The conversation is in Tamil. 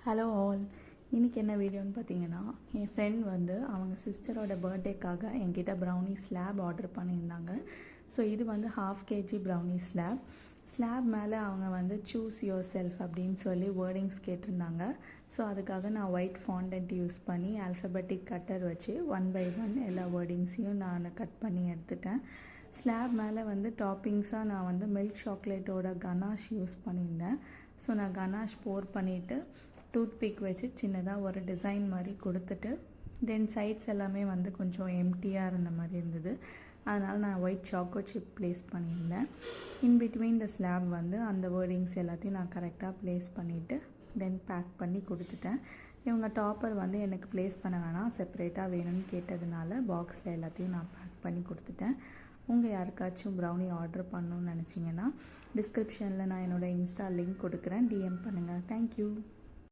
Hello all. இன்றைக்கி என்ன வீடியோன்னு பார்த்தீங்கன்னா, என் ஃப்ரெண்ட் வந்து அவங்க சிஸ்டரோட பர்த்டேக்காக என்கிட்ட ப்ரௌனி ஸ்லாப் ஆர்டர் பண்ணியிருந்தாங்க. ஸோ இது வந்து 1/2 kg ப்ரௌனி ஸ்லாப் மேலே அவங்க வந்து சூஸ் யுவர் செல்ஃப் அப்படின்னு சொல்லி வேர்டிங்ஸ் கேட்டிருந்தாங்க. ஸோ அதுக்காக நான் ஒயிட் ஃபாண்டன்ட் யூஸ் பண்ணி ஆல்ஃபபெட்டிக் கட்டர் வச்சு 1 by 1 எல்லா வேர்டிங்ஸையும் நான் கட் பண்ணி எடுத்துட்டேன். ஸ்லாப் மேலே வந்து டாப்பிங்ஸாக நான் வந்து மில்க் சாக்லேட்டோட கனாஷ் யூஸ் பண்ணியிருந்தேன். ஸோ நான் கனாஷ் போர் பண்ணிவிட்டு டூத்பிக் வச்சு சின்னதாக ஒரு டிசைன் மாதிரி கொடுத்துட்டு தென் சைட்ஸ் எல்லாமே வந்து கொஞ்சம் எம்டியாக இருந்த மாதிரி இருந்தது. அதனால் நான் ஒயிட் சாக்கோ சிப் ப்ளேஸ் பண்ணியிருந்தேன். இன்பிட்வீன் த ஸ்லாப் வந்து அந்த வேர்டிங்ஸ் எல்லாத்தையும் நான் கரெக்டாக ப்ளேஸ் பண்ணிவிட்டு தென் பேக் பண்ணி கொடுத்துட்டேன். இவங்க டாப்பர் வந்து எனக்கு ப்ளேஸ் பண்ண வேணாம், செப்பரேட்டாக வேணும்னு கேட்டதுனால பாக்ஸில் எல்லாத்தையும் நான் பேக் பண்ணி கொடுத்துட்டேன். உங்கள் யாருக்காச்சும் ப்ரௌனி ஆர்டர் பண்ணணுன்னு நினச்சிங்கன்னா டிஸ்கிரிப்ஷனில் நான் என்னோடய இன்ஸ்டா லிங்க் கொடுக்குறேன், டிஎம் பண்ணுங்கள். தேங்க்யூ.